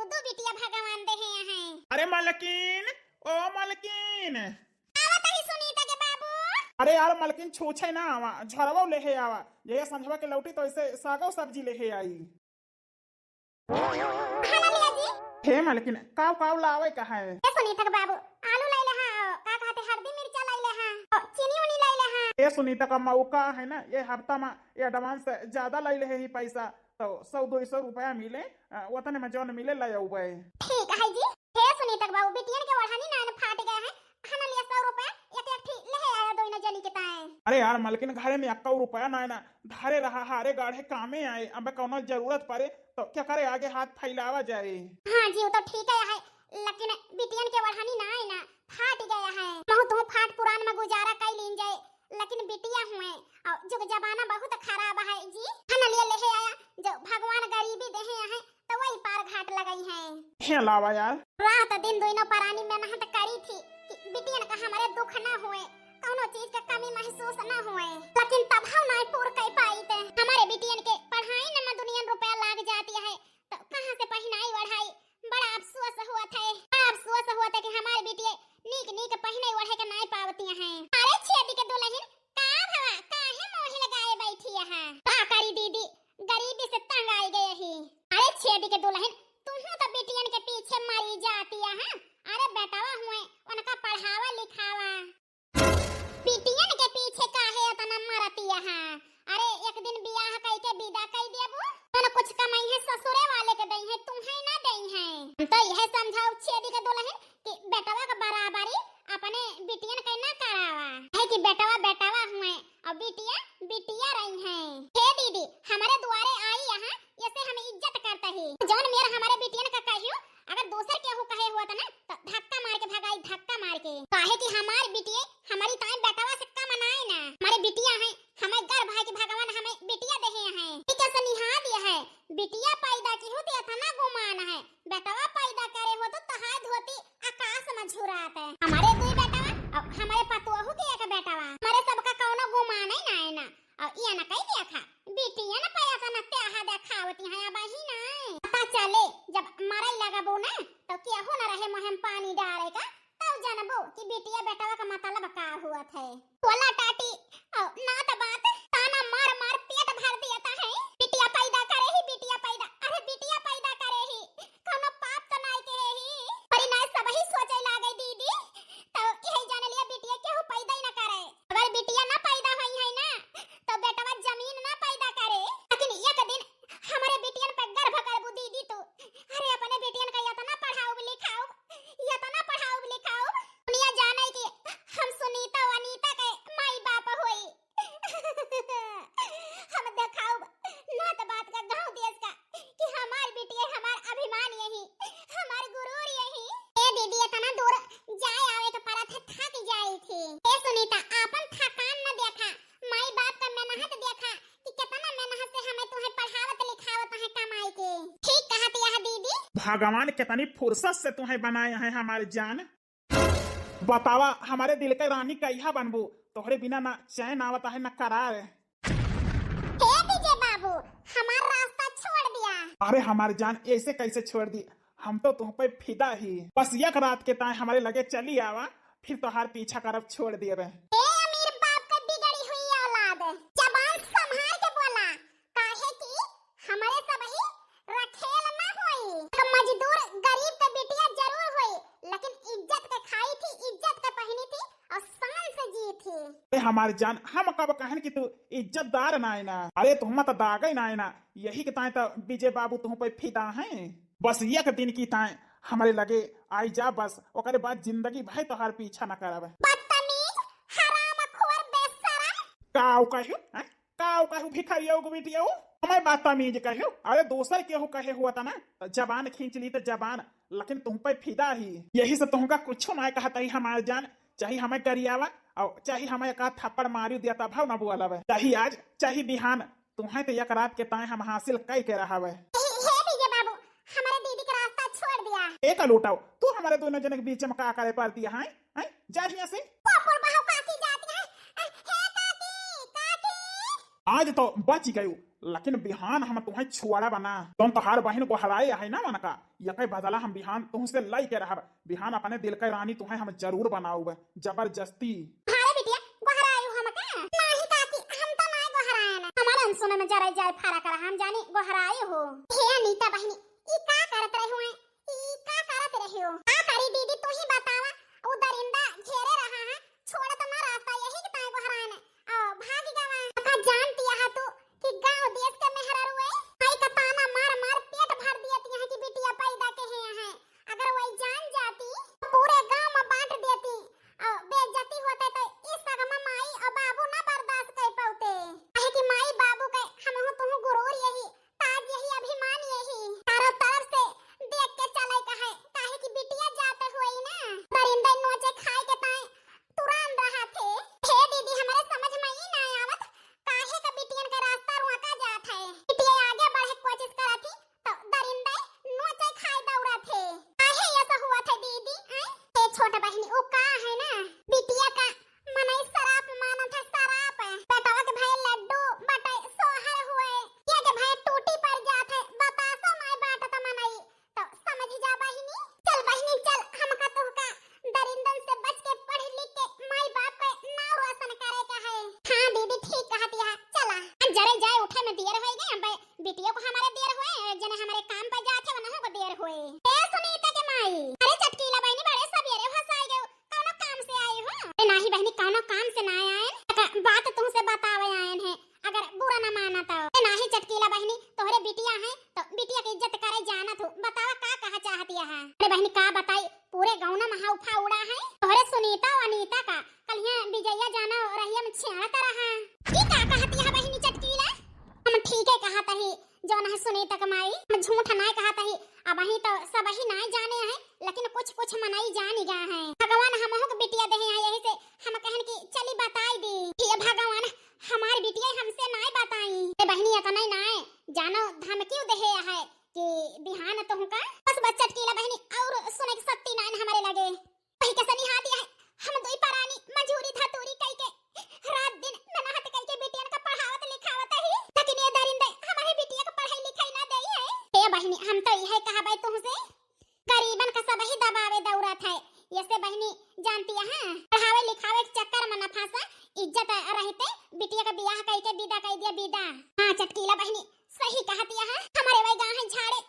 दो बिटिया भगवान दे हैं। अरे मालकिन, ओ मालकिन। आवत ही सुनीता के बाबू। अरे यार मालकिन छूछे ना आवा, झरवा लेहे आवा। ये संझवा के लौटी तो ऐसे सागो सब्जी लेहे आई। खाना लिया जी। हे मालकिन, काव काव लावे का है? ए सुनीता के बाबू, आलू ले ले हां, का कहते हल्दी मिर्चा ले ले हां, और चीनी उनी ले ले हां। ये सुनीता का मौका है ना, ये हफ्ता में ये एडवांस ज्यादा ले ले ही पैसा, तो 100-200 रुपया मिले, वतन में जौन मिले ले आउबे। ठीक है जी। हे सुनीता के बाबू, बिटियन के ओढ़नी नान फाट गया है, खाना लिया 100 रुपया एक एक ठीक ले आया दो ना जली के ताए। अरे यार मालकिन, घरे में 1 रुपया ना है ना, धारे रहा हारे गाढ़े कामे आए, अब कौनो जरूरत पड़े तो क्या करे, आगे हाथ फैलावा जाए। हां जी, वो तो ठीक है, लेकिन बिटियन के ओढ़नी ना है ना फाट गया है। महु तो फाट पुरान में गुजारा कर लीन जाए, लेकिन बिटिया हुए और जो जमाना बहुत खराब है जी। खाना लिए ले आया, जो भगवान गरीबी दे हैं तो वही पार घाट लगाई है। हे लावा यार, रात दिन दोनों परानी में मेहनत करी थी कि बिटियन का हमारे दुख ना हुए, कोनो चीज का कमी महसूस ना हुए, लेकिन तब हम नहीं पूर कर पाई थे। हमारे बिटियन के पढ़ाई में दुनिया रुपया लाग जाती है, तो कहां से पढ़ाई वढ़ाई। बड़ा अफसोस हुआ था, बड़ा अफसोस हुआ था कि हमारे बिटिया नीक नीक पढ़ने वढ़े के नहीं पावती हैं। अरे छेदी के दुल्हन का भवा काहे मोह लगाए बैठी है? का करी दीदी, गरीबी से तंग आई गई ही। अरे छेदी के दुल्हन, तुम तो बिटियन के पीछे मरी जाती है। अरे बेटावा हुए उनका पढ़ावा लिखावा, बिटियन के पीछे काहे इतना मरती है? अरे एक दिन बियाह कई के विदा कर देबू, तो कुछ कमाई है ससुरे वाले के दई है, तुम्हें ना दई है। हम तो यह समझाओ छेदी के दुल्हन कि बेटावा का बराबरी अपने बिटियन के ना करावा है, कि बेटावा बेटावा हुए और बिटिया बिटिया रही है। हे दीदी, हमारे द्वारे आई यहाँ, ऐसे हम इज्जत करते ही। जौन मेरा हमारे बिटियन का कहियो, अगर दूसर केहू कहे हुआ था ना तो धक्का मार के भगाई, धक्का मार के। काहे कि हमारी बिटिया हमारी ताई बेटावा से कम नाई ना, हमारे बिटिया है, हमें गर्व है कि भगवान हमें बिटिया दे हैं। ठीक है, निहा दिया है, बिटिया पैदा की होती है ना गुमान है, बेटावा पैदा करे हो तो तहाय धोती आकाश में झुरात है। हमारे दुई बेटावा और हमारे पतुआ के एक बेटावा, हमारे सबका कौनो गुमान ही ना है ना। और ये ना कही देखा बिटिया ना पाया था ना त्याहा देखावती है, अब ही ना पता चले जब मरई लगाबो ना तो क्या हो ना रहे मुहम पानी डाले का, तब जानबो कि बिटिया बेटावा का मतलब का हुआ था। तोला टाटी ना तो बात ताना मार मार पेट भर दिया था है। बिटिया पैदा करे ही, बिटिया पैदा, अरे बिटिया पैदा करे ही, कोनो पाप तो नहीं के ही। पर ना सब ही सोचे लागे दीदी, तो यही जान लिया बिटिया केहू पैदा ही ना करे। अगर बिटिया ना पैदा हुई है ना तो बेटावा जमीन ना पैदा करे, लेकिन एक दिन हमारे बिटियन पे गर्भ करबू दीदी तो। अरे अपने बिटियन का इतना पढ़ाओ लिखाओ, इतना पढ़ाओ लिखाओ, दुनिया जाने कि हम सुनीता अनीता के माई बाप होई। हम दिखाओ ना तो बात का गांव देश का कि हमार बिटिया हमार अभिमान यही, हमार गुरूर यही। ए दीदी इतना दूर जाए आवे के पड़ा था, थक जाई थी। ए सुनीता, आपन थकान न देखा, माई बाप का मेहनत देखा कि कितना मेहनत से हमें तुम्हें पढ़ावत लिखावत है कमाई के। ठीक कहती है दीदी। भगवान कितनी फुर्सत से तुम्हें बनाया है हमारी जान। बतावा हमारे दिल के रानी कैहा बनबू, तोहरे बिना ना चैन आवता है ना करार। हे डीजे बाबू, हमारा रास्ता छोड़ दिया। अरे हमारी जान ऐसे कैसे छोड़ दी, हम तो तुम पे फिदा ही। बस एक रात के ताए हमारे लगे चली आवा, फिर तोहार पीछा करब छोड़ दिए रहे। ए अमीर बाप का बिगड़ी हुई औलाद, जबान संभाल के बोला, काहे कि हमारे सब ही रखेल ना होई। एक मजदूर गरीब के बिटिया जरूर होई, लेकिन इज्जत के खाई थी, इज्जत के पहनी थी और शान से जी थी। अरे हमारी जान, हम कब कहन कि तू इज्जतदार ना है ना। अरे तुम तो दागे ना है ना, यही के ताए तो विजय बाबू तुम पे फिदा है। बस एक दिन की ताए हमारे लगे आई जा, बस ओकरे बाद जिंदगी भाई तोहार पीछा न करब। बदतमीज, हरामखोर, बेशरम। काऊ कहू, काऊ कहू भिखारियों को बेटिया हो, हमें बदतमीज कहू। अरे दूसर केहू कहे हुआ था ना तो जबान खींच ली तो जबान, लेकिन तुम पे फिदा ही। यही से तुमका कुछ ना कहता ही हमारे जान, चाहे हमें गरियावा और चाहे हमें एक थप्पड़ मारी दिया तब भाव न बोला, चाहे आज चाहे बिहान, तुम्हें तो एक रात के ताए हम हासिल कई के रहा। हे विजय बाबू, हमारे दीदी का रास्ता छोड़ दिया। एक लूटाओ तू हमारे दोनों जन के बीच में का करे पड़ती है, जा यहाँ से। आज तो बच गयो, लेकिन बिहान हम तुम्हें छुआड़ा बना तुम तोहार बहन को हराए है ना मन का यके बदला हम बिहान तुमसे लई के रहब। बिहान अपने दिल के रानी तुम्हें हम जरूर बनाऊब जबरदस्ती। हारे बिटिया गोहरायो हम का नाही काकी, हम तो नाही गोहराया ना, हमारा सुने में जरा जाय फारा कर हम जानी गोहरायो हो। हे अनीता बहनी ई का करत रहे हो, ई का करत रहे हो, का करी दीदी तू ही बतावा। ओ दरिंदा घेरे रहा है, छोड़ तो ना रास्ता यही के ताय गोहराया ना भाग गवा। का जानती है तू कि गांव देश के मेहरारू है भाई का ताना मार मार पेट भर दियती है कि बिटिया पैदा के हैं। अगर वही जान जाती तो पूरे गांव में बांट देती, बेइज्जती होते तो इस सगमा माई और बाबू ना बर्दाश्त कर पाते। काहे कि माई बाबू के हम हो तुम गुरूर यही ताज यही अभिमान यही चारों तरफ से देख के चले कहे। काहे कि बिटिया जाते हुए ही ना दरिंदा नोचे खाए के ताए तुरान रहा थे। हे दीदी हमारे समझ में ही ना आवत काहे का बिटियन का रास्ता रुका जात है। बिटिया आगे बढ़े की कोशिश करत थी तो दरिंदा नोचे खाए दौड़ा थे। काहे ऐसा हुआ था दीदी? ए छोटा बहनी ओ का है ना बिटिया का मनई शराब माना था, शराब बेटावा के भाई लड्डू बटाई सोहर हुए ये के भाई टूटी पड़ जात है, बतासो नहीं बाट तो मनई तो समझ जा बहनी। चल बहनी चल, हम का तो का दरिंदन से बच के पढ़ लिख के माई बाप का नाम रोशन करे का है। हां दीदी ठीक कहती है, चला जरे जाए उठे में देर हो गई। अब बिटिया को हमारे देर हुए जने हमारे काम पे जाते वना को देर हुए। ए सुनीता के माई अरे चटकीला बहनी बड़े सवेरे फसाई गयो, कौनो काम से आए हो? अरे नाही बहनी कौनो काम से ना आए, बात तुमसे बतावे आए हैं, अगर बुरा ना माना तो। ए नाही चटकीला बहनी तोहरे बिटिया है तो बिटिया की इज्जत करे जानत हो, बतावा का कहा चाहती है? अरे बहनी का बताई पूरे गांव में महाउफा उड़ा है तोहरे सुनीता और अनीता का। कल यहाँ विजया जाना रहिया में छेड़ता रहा। की का कहती है बहनी चटकीला? हम ठीक है कहता ही जो ना सुनीता कमाई हम झूठ ना कहता ही। अब ही तो सब ही ना जाने हैं लेकिन कुछ कुछ मनाई जान ही गया है। भगवान हमहु के बिटिया दे हैं यही से हम कहन की चली बताई दी। ये भगवान हमारी बिटिया हमसे ना बताई। ए बहनी इतना ना जानो धमकी दे है कि बिहान तो हुका बस बच्चा कीला बहनी और सुने की शक्ति ना हमारे लगे। वही के सनी हाथ है हम दुई परानी मजूरी धतूरी कई के रात दिन मेहनत कई के बिटियन का पढ़ावत लिखावत ही, लेकिन ये दरिंदे हमारे बिटिया का पढ़ाई लिखाई ना देई है। ए बहनी हम तो यही कहबै तुमसे गरीबन का सब ही दबावे दौड़त है। ऐसे बहनी जानती है पढ़ावे लिखावे के चक्कर में न फंसा, इज्जत रहते बिटिया का ब्याह कई के विदा कई दिया विदा। हां चटकीला बहनी सही कहती है, हमारे वही गांव है झाड़े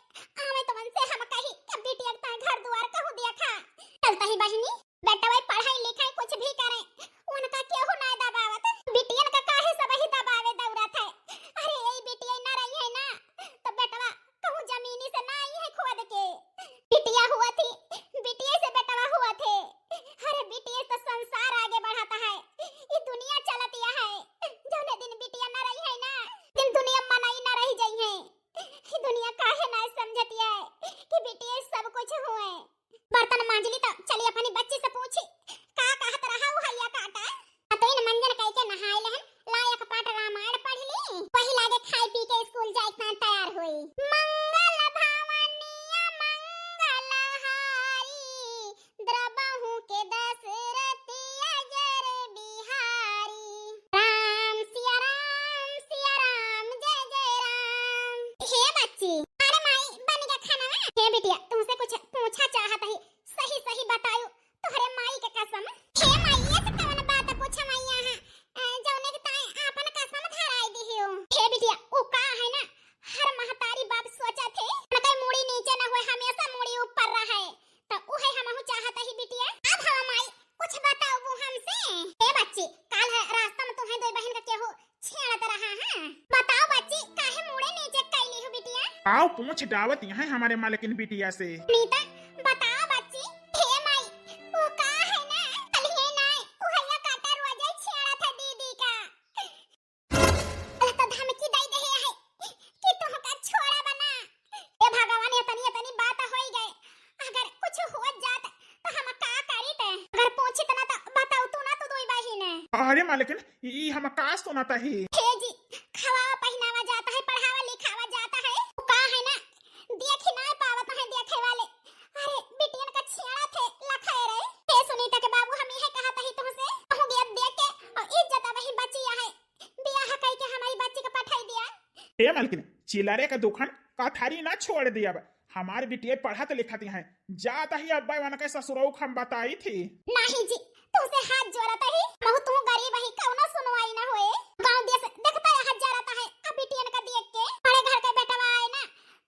आवे तो मन से हम कही कि बिटिया का घर द्वार कहू दिया खा। चलता ही बहनी बेटा वही पढ़ाई लिखाई कुछ भी करे उनका केहू ना दबावत, बिटियन का काहे सब ही दबावे दौड़त है। अरे यही बिटिया ना रही है ना तो बेटवा कहूं जमीनी से ना आई है खोद के बिटिया हुआ थी, बिटिया से बेटवा हुआ थे। अरे बिटिया तो संसार आगे बढ़ाता है, ये दुनिया चलती है। जोने दिन बिटिया ना रही है ना दिन दुनिया मनाई ना रही गई है। ये दुनिया काहे ना समझती है कि बिटिया सब कुछ हुए। बर्तन मांजली तो चली अपनी बच्ची से पूछी का कहत रहा हो हैया काटा तो इन मंजन कह के नहाए लहन लायक पाठ रामायण पढ़ ली, वही लागे खाई पी के स्कूल जाए इतना तैयार हुई। मंगल भवनिया मंगलहारी द्रबहु के दशरथिया जर बिहारी राम सिया राम जय जय राम। हे बच्ची अरे माई बन गया खाना? हे बिटिया तुमसे कुछ पूछा चाहत ही, सही सही बताओ तोहरे माई के कसम। हे माई ये से कौन बात पूछ मैया है जौने के ताए आपन कसम धराई दी हो। हे बिटिया ओ का है ना हर महतारी बाप सोचा थे कई मुड़ी नीचे ना होए हमेशा मुड़ी ऊपर रहे तो उहे हमहु चाहत ही बिटिया। अब हम माई कुछ बताओ वो हमसे। हे बच्ची काल है रास्ता में तुम्हें दो बहन का केहू छेड़त रहा है, बताओ बच्ची काहे मुड़े नीचे कैली हो बिटिया? आओ पूछ दावत यहाँ हमारे मालकिन बिटिया से। नीता बताओ बच्ची। हे माई वो का है ना कल हे ना वो हैया काटा रोजा छेड़ा था दीदी का तो धमकी दई दे है कि तुम का छोड़ा बना। ए भगवान इतनी बात होई गए, अगर कुछ हो जात तो हम का करी ते? अगर पूछी तना तो बताओ तू ना तू दोई बहिन। अरे मालकिन ई हम का सुनाता ही। हे जी खवावा पहनावा जाता है पढ़ावा लिखावा जाता है, वो का है ना देख ना पावत है देखे वाले। अरे बिटियन का छेड़ा थे लखाए रे। हे सुनीता के बाबू हम यही कहत ही तुमसे हो गया देख के और इज्जत वही बची है, ब्याह कई के हमारी ए मालकिन चिल्लारे का दुकान कथारी ना छोड़ दिया अब। हमारी बिटिया पढ़त लिखती हैं, जाता ही अब्बा वन के ससुरऊ हम बताई थी। नहीं जी, तुमसे हाथ जोड़ता ही बहु तू गरीब ही कौनो सुनवाई ना होए। गांव देश देखता है हाथ जोड़ता है अब बिटियन का देख के बड़े घर का बेटा आए ना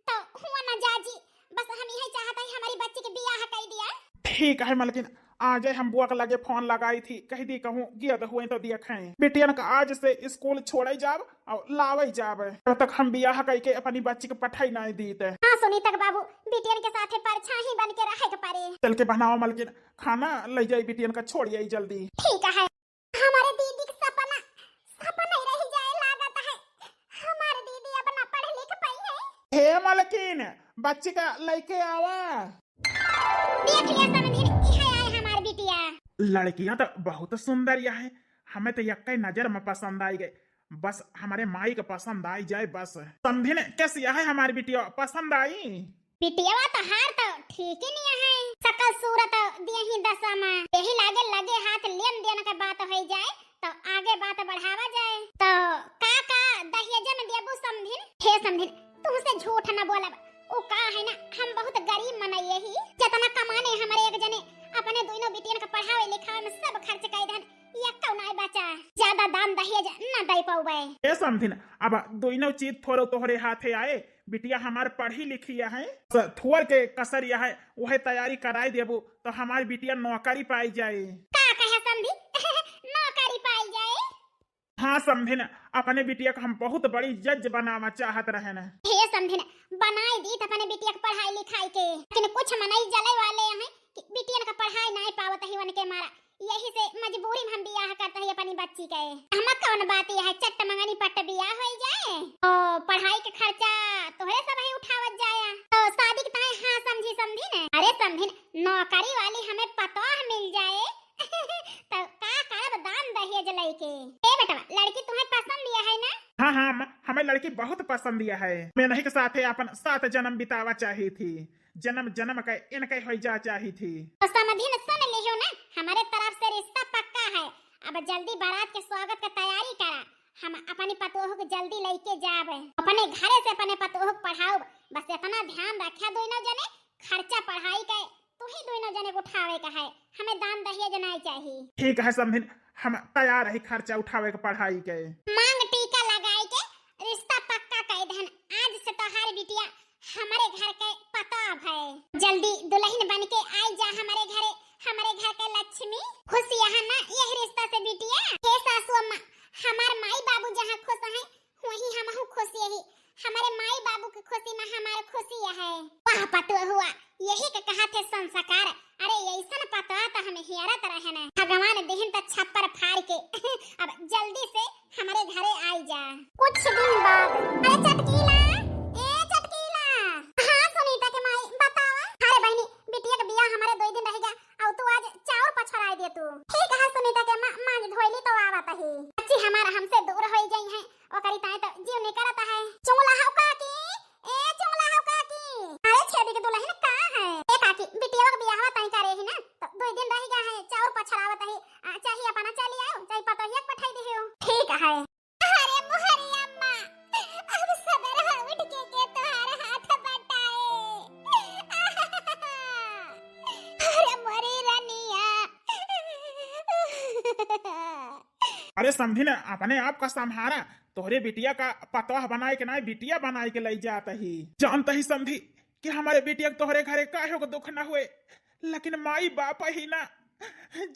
तो हुआ ना जाजी। बस हम यही चाहता है हमारी बच्ची के बियाह कर दिया। ठीक है मालकिन, आज हम बुआ के लगे फोन लगाई थी, कह दी कहूँ गियत हुए तो दिया खाए बिटियन का आज से स्कूल छोड़े जाब और लावे जाब, तब तक हम बियाह करके अपनी बच्ची के पठाई नहीं दी थे। हाँ सुनी तक बाबू बिटियन के साथे परछाई बन के रहे के पारे। चल के बनाओ मालकिन, खाना ले जाई बिटियन का छोड़िए जल्दी। ठीक है, हमारे दीदी का सपना सपना ही रह जाए लागत है। हमारे दीदी अपना पढ़ लिख पाई है। हे मालकिन बच्ची का लेके आवा। देख लिया समझी यह आए हमारी बिटिया। लड़कियां तो बहुत सुंदर है, हमें तो यक्के नजर में पसंद आई गई, बस हमारे माई का पसंद आई जाए बस। समझी ने कैसी है हमारी बिटिया, पसंद आई? बिटिया तो हार तो ठीक ही नहीं है, सकल सूरत दिए ही दशमा यही लागे लगे हाथ लेन देन का बात हो जाए तो आगे बात बढ़ावा जाए। तो का दहेज में देबू समझिन हे समझिन तुमसे झूठ न बोलब। ओ का है ना हम बहुत गरीब मनइए ही जितना कमाने हमारे एक जने अपने दोनों बिटियन का पढ़ावे लिखावे में सब खर्च कर दहन ये कौनाई बचा ज्यादा दाम दहेज न दे पावे। ए समझिन अब दोनों चीज थोड़ो तोहरे हाथे आए, बिटिया हमार पढ़ी लिखी है, थोड़ के कसर यह है वह तैयारी कराई देबू तो हमारी बिटिया नौकरी पाई जाए। का कहे समझी नौकरी पाई जाए। हाँ समझिन अपने बिटिया को हम बहुत बड़ी जज बनावा चाहत रहे न। हे समझिन बनाई दी अपने बिटिया की पढ़ाई लिखाई के, लेकिन कुछ मनई जले वाले हैं कि बिटिया का पढ़ाई नहीं पावत ही वन के मारा, यही से मजबूरी में हम बियाह करते हैं अपनी बच्ची के। हम कौन बात है चट्ट मंगनी पट्ट बियाह हो जाए ओ पढ़ाई के खर्चा तोहरे सब ही उठावत जाया तो शादी के तय हाँ समझी समझी ने। अरे समझी नौकरी वाली हमें पता मिल जाए तो का करब दान दहेज लेके। ए बेटा लड़की तुम्हें पसंद लिया है ना? हाँ हाँ हमें लड़की बहुत पसंद दिया है, मैं नहीं के साथ अपन 7 जन्म बितावा चाही थी, जन्म जन्म का इनके हो जा चाही थी। तो समझी न सुन लियो ना हमारे तरफ से रिश्ता पक्का है। अब जल्दी बारात के स्वागत का तैयारी करा, हम अपनी पतोह को जल्दी लेके जाब अपने घरे से अपने पतोह को पढ़ाओ। बस इतना ध्यान रखा दोनों जने खर्चा पढ़ाई का तू ही दोनों जने को उठावे का है, हमें दान दहेज नहीं चाहिए। ठीक है समझिन हम तैयार है खर्चा उठावे के पढ़ाई के। मांग टीका लगाई के रिश्ता पक्का कर दहन। आज से तोहार बिटिया हमारे घर के पताब है, जल्दी दुल्हन बन के आई जा हमारे घरे, हमारे घर के लक्ष्मी। खुश यहाँ ना यह रिश्ता से बिटिया। हे सासू अम्मा हमार माई बाबू जहाँ खुश हैं वहीं हम खुश यही, हमारे माई बाबू की खुशी में हमारा खुशी है। वाह पतो हुआ यही के कहा थे संस्कार। अरे ऐसा पता तो हमें हियरत रहे ना भगवान देहन तो छप्पर फाड़ के अब जल्दी से हमारे घरे आई जा। कुछ दिन बाद अरे चटकीला ए चटकीला। हाँ सुनीता के माई बतावा। अरे बहनी बिटिया का बियाह हमारे 2 दिन रहेगा और तू आज चावल पछराई दे तू। ठीक है सुनीता के मां धोइली तो आवत ही बच्ची हमारा हमसे दूर हो गई है और करी ताए तो जीव नहीं करता है। चुंगला हाउ काकी ए चुंगला हाउ काकी। अरे छेदी के दुल्हन कहां है? ए काकी बिटिया का बियाह तई करे ही ना तो 2 दिन रह गया है चावल पछरावत ही चाहिए अपना चली आओ चाहे पतोहिया पठाई दियो। ठीक है। अरे मोहरी अम्मा अब सवेरे उठ के तुम्हारे हाथ बटाए। अरे मोरी रनिया। अरे समझी ना अपने आप का संहारा, तोहरे बिटिया का पतवाह बनाए के ना बिटिया बनाए के ले जाता ही। जानता ही समझी कि हमारे बिटिया तोहरे घरे काहे को दुख ना हुए, लेकिन माई बाप ही ना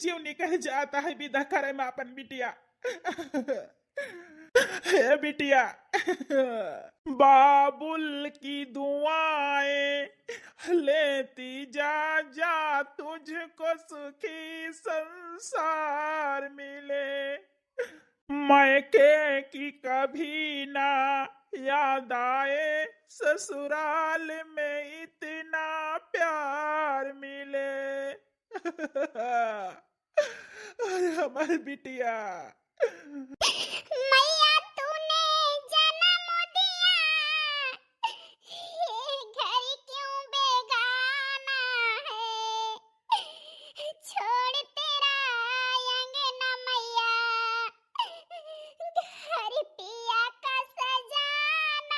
जीव निकल जाता है विदा करे में अपन बिटिया। हे बिटिया बाबुल की दुआएं लेती जा जा तुझको सुखी संसार मिले, मैके की कभी ना याद आए ससुराल में इतना प्यार मिले। अरे हमारी बिटिया मैया तूने जन्म दिया ये घर क्यों बेगाना है, छोड़ तेरा अंगना मैया घर पिया का सजाना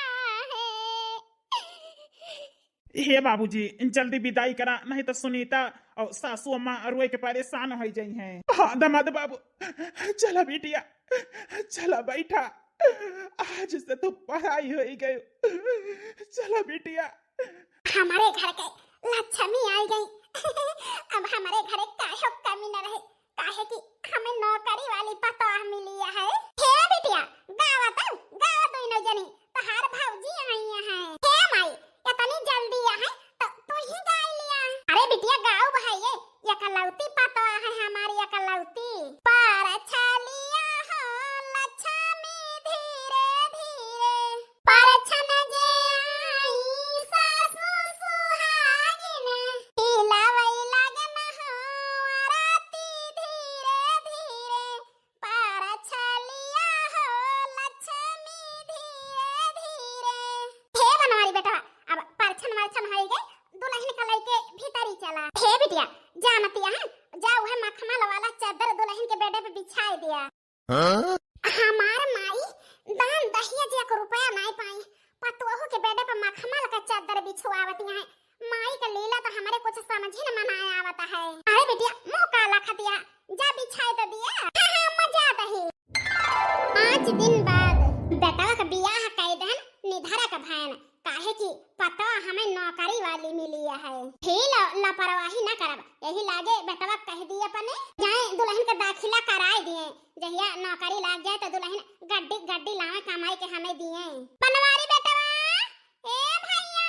हे बाबूजी जल्दी विदाई करा, नहीं तो सुनीता और सासू अम्मा रोए के परेशान हो जाई हैं। हाँ दामाद बाबू, चला बेटिया, चला बैठा, आज से तो पढ़ाई हो गई, चला बेटिया। हमारे घर के लक्ष्मी आई गई। अब हमारे घर काहे कमी न रहे, काहे कि हमें नौकरी वाली पता मिली है। हे बिटिया गावा तो इनो जनी तहार भौजी आई है। हे माई इतनी जल्दी है तो तू ही गा लिया। अरे बिटिया गाओ भाई, ये कलौती पता है हमारी, ये कलौती पर छलिया हो लक्ष्मी धीरे धीरे पर छन जे आई सासू सुहागिन हिलावई लगन हो आरती धीरे धीरे पर छलिया हो लक्ष्मी धीरे धीरे। हे बनवारी बेटा, अब परछन वरछन हो गए, दुल्हन का लइके भीतरी चला। हे बिटिया जानतिया है, जाओ है मखमल वाला चादर दुल्हन के बेडे पे बिछाई दिया। हमार माई दान दहिया जे को रुपया नहीं पाई, पतोहू के बेडे पे मखमल का चादर बिछवावती है। माई का लीला तो हमारे कुछ समझ ही न मनाया आवता है। अरे बिटिया मुंह काला खतिया, जा बिछाई तो दिया। हां मजा दही। 5 दिन बाद बेटा का बियाह कई दिन निधरा का भैन, काहे की पता हमें नौकरी वाली मिली है। ही लापरवाही न करब, यही लागे बेटवा कह दिए अपने जाए दुल्हन का दाखिला कराए दिए, जहिया नौकरी लाग जाए तो दुल्हन गड्डी गड्डी लावे कमाई के हमें दिए। बनवारी बेटवा, ए भैया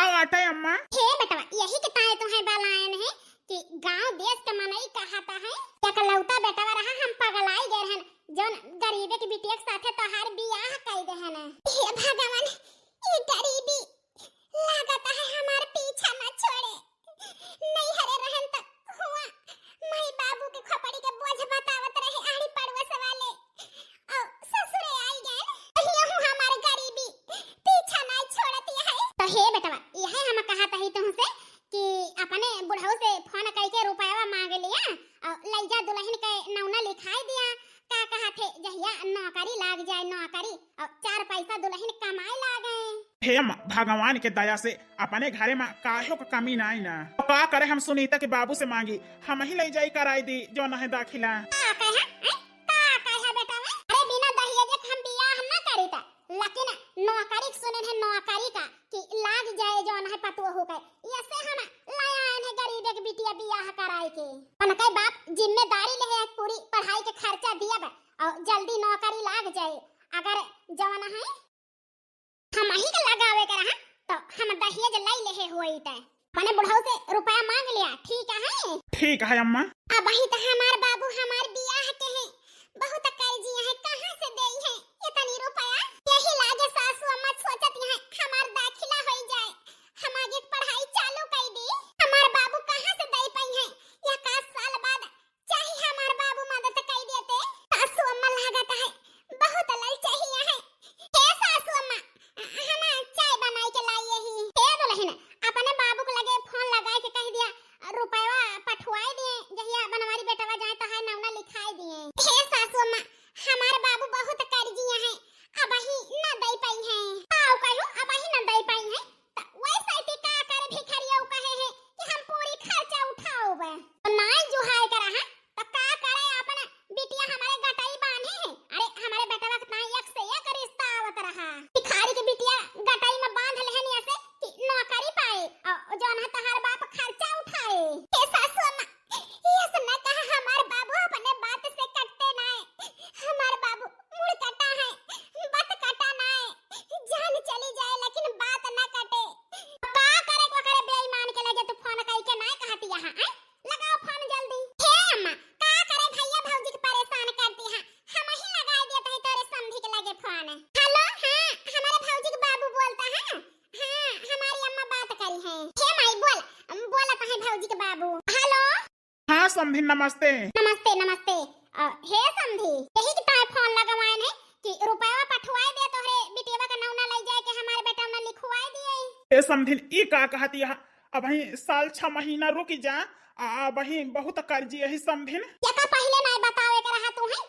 आओ आटे अम्मा। हे बेटवा यही के ताए तुम्हें बलायन है कि गांव देश के मनई कहता है एकलौता बेटवा रहा, हम पगलाई गए रहन जोन गरीबे के बिटिया के साथे तोहार बियाह कई देहन। हे भगवान ये गरीबी लागत है हमार पीछा न छोड़े, नहीं हरे रहन तक हुआ माई बाबू के खोपड़ी के बोझ बतावत रहे आड़ी पड़ोस वाले, और ससुरे आई गए यहू हमार गरीबी पीछा न छोड़ती है। तो हे बेटवा यही हम कहत ही तुमसे कि अपने बुढ़ऊ से फोन करके रुपया मांग लिया और लइजा दुल्हन के नौना लिखाई दिया। का कहा थे जहिया नौकरी लाग जाए नौकरी और 4 पैसा दुल्हन कमाए लागे। हे अम्मा भगवान के दया से अपने घरे में काहे को कमी नहीं ना, तो का करे हम सुनीता के बाबू से मांगी, हम ही ले जाई कराई दी जो न है दाखिला। का कहा बेटा, अरे बिना दहेज के हम बियाह न करी ता, लेकिन नौकरी सुने है नौकरी का कि लाग जाए जो न है पतोहू के, ऐसे हम लायन है गरीब के बिटिया बियाह कराई के। उनके बाप जिम्मेदारी ले है पूरी पढ़ाई के खर्चा दिया बा और जल्दी नौकरी लाग जाए। अगर जवान है हम ही के लगावे के रहा तो हम दहेज लई ले होई त अपने बुढ़ऊ से रुपया मांग लिया। ठीक है, ठीक है अम्मा। अब ही तो हमार बाबू हमार बियाह के हैं, बहुत कर्जिया है, कहां से देई है इतनी रुपया। यही लागे सासू अम्मा सोचत है हमार दाखिला होई जाए, हम आगे पढ़ाई चालू कर दी। हमार बाबू कहां से देई पई है, या 1 साल बाद चाहे हमार बाबू मदद कर देते। सासू अम्मा लागत है बहुत ललचाही है। हे सासू अम्मा हम चाय बनाई के लाइए ही। हे दुल्हन अपने बाबू को लगे फोन लगाए के कह दिया रुपया पठवाई दिए, जहिया बनवारी बेटवा जाए तो है नौना लिखाई दिए। हे सासू अम्मा हमार बाबू बहुत कर्जिया है, अब ही न दई पाई है। आओ कहू अब ही न दई पाई है तो वैसे ही का करे भिखारिया कहे है कि हम पूरी खर्चा उठाओ बे, तो नाई जुहाई कर रहा तो का करे अपन बिटिया हमारे गटाई बांधे है। अरे हमारे बेटवा के ना एक से एक रिश्ता आवत रहा, भिखारी के बिटिया गटाई में बांध लेहन ऐसे कि नौकरी पाए और जोन है तहार बाप खर्चा उठाए। हे सासू अम्मा ये सुनना कहा हमार बाबू अपने बात से कटते ना, हमार बाबू मुड़ कटा है बात कटा ना, जान चली जाए लेकिन बात न कटे। का करे बेईमान के लगे तू फोन करके ना कहती यहां लगाओ फोन जल्दी। हे अम्मा का करे भैया भौजी के परेशान करती है, हम ही लगा देते हैं तेरे समधी के लगे फोन। हेलो हां हमारे भौजी के बाबू बोलता है। हां हमारी अम्मा बात करी है। हे माई बोलता है भौजी के बाबू। हेलो हाँ समधी नमस्ते। नमस्ते नमस्ते। हे समधी यही के ताए फोन लगवाए है कि रुपया पठवाए दे तोहरे बिटिया का नौना ले जाए के हमारे बेटा ना लिखवाए दिए। ए समधी ई का कहती है, अब ही साल 6 महीना रुक जा, अब ही बहुत कर्जी है समधी। ये का पहले नहीं बतावे के रहा तू है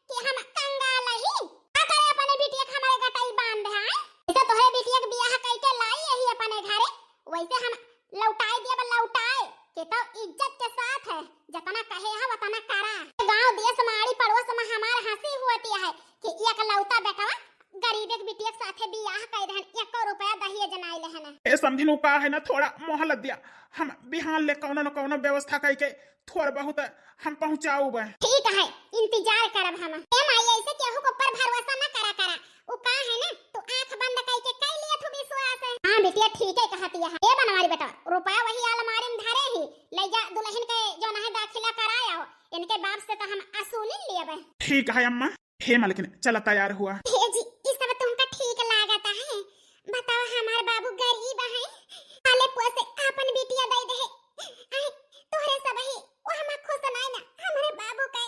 कि हम कंगाल ही का करे अपने बिटिया के हमारे गटाई बांध है। इसे तोहरे बिटिया के बियाह कई के लाई यही अपने घरे वैसे हम लौटाए दिया बा लौटाए के तो इज्जत के साथ है जतना कहे है वतना करा। गांव देश माड़ी पड़ोस में हमार हंसी होती है कि एक लौता बेटा गरीब एक बिटिया के साथे बियाह कर दहन 1 रुपया दहिए जनाई लेहन। ए समझिनु का है ना थोड़ा मोहलत दिया हम बिहान ले कौनो न कौनो व्यवस्था करके थोड़ा बहुत हम पहुंचाऊ बे। ठीक है इंतजार करब हम। ए माई ऐसे केहू को पर भरोसा न करा करा उ का है ना तू आंख बंद करके कह लिया तू विश्वास है। हां बिटिया ठीक है कहती है। ए बनवारी बेटा रुपया वही अलमारी में धरे ही ले जा दुल्हन के जो ना है दाखिला कराया हो इनके बाप से तो हम असूल लेबे। ठीक है अम्मा। हे मालकिन चला तैयार हुआ। हे जी इस सब तुमका ठीक लागता है। बताओ हमार बाबू गरीब है आले पोसे अपन बिटिया दे दे आई तोरे सब ही वो हम खुश नहीं ना हमारे बाबू का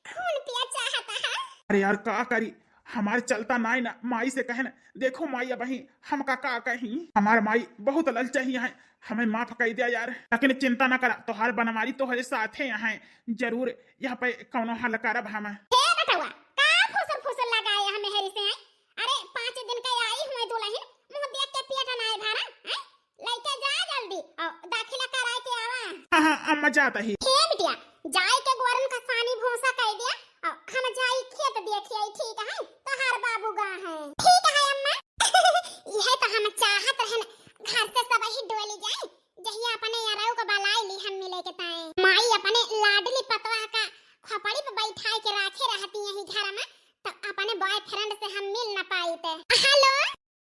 खून पिया चाहता है। अरे यार का करी हमारे चलता नाई ना माई से कहे ना देखो माई अब हम का कहीं हमार माई बहुत ललचाही है हमें माफ कर दिया यार। लेकिन चिंता ना करा तोहार बनवारी तोहरे साथे यहाँ जरूर यहाँ पे कौनो हल करब हम। हे बतावा का फुसर फुसर लगाया हम हेरी से है। अरे 5 दिन का आई हुए दुल्हन मुंह देख के पेट ना भरा है लेके जा जल्दी और दाखिला कराए के आवा। हां अम्मा जाता ही। हे बिटिया जाई के गोरन का पानी भूसा कह दिया और हम जाई खेत देखिए ठीक है तोहार बाबू गा है। ठीक है अम्मा यह तो हम चाहत रहन घर से सब ही डोली जाए जहिया अपने याराऊ को बलाई ली हम मिले के ताए माई अपने लाडली पतवा का खोपड़ी पे बैठाई के रखे रहती है घर में तो अपने बॉयफ्रेंड से हम मिल ना पाई थे। हेलो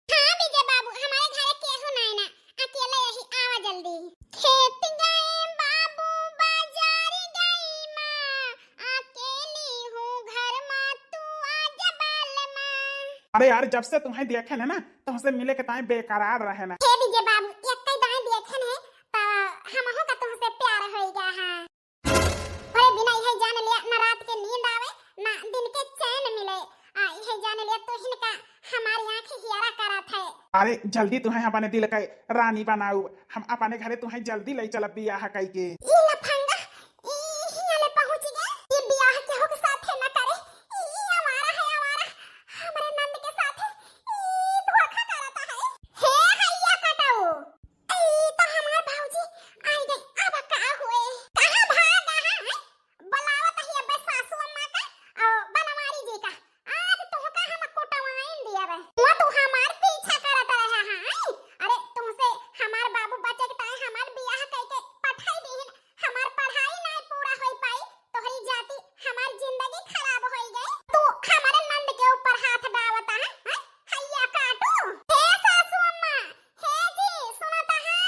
हां विजय बाबू हमारे घर केहू नहीं ना अकेले यही आवा जल्दी। खेत गए बाबू बाजार गई मां अकेली हूं घर में तू आजा बाल मां। अरे यार जब से तुम्हें देखे ना तो हमसे मिले के ताए बेकरार रहे ना। हे विजय बाबू एक कई दाई देखन है तो हमहु का तुमसे प्यार हो गया है। अरे बिना यही जान लिया ना रात के नींद आवे ना दिन के चैन मिले यही जान लिया तो इनका हमारी आंखें हियारा करत है। अरे जल्दी तुम्हें अपने दिल के रानी बनाऊ हम अपने घरे तुम्हें जल्दी ले चलब बियाह कई के। ई लफंगा ई ले पहुंच गया ये बियाह के हो के साथे ना करे ई हमारा है हमारा हमारे नंद के साथे ई धोखा करता है। हे हैया कटाऊ ई तो हमारे भाऊजी आई गई अब का हुए कहां भागा है बुलावत है बे सासू अम्मा का और बनवारी जी का आज तुमका हम कुटवाइन दिया बे वो तू हमार पीछा करत रहा है। अरे तुमसे हमार बाबू बचे के ताए हमार बियाह करके पठाई दीन हमार पढ़ाई नहीं पूरा होई पाई तोहरी जाति हमार जिंदगी खराब होई गई तू हमारे नंद के ऊपर हाथ डावता है हैया काटू। हे सासू अम्मा हे जी सुनता है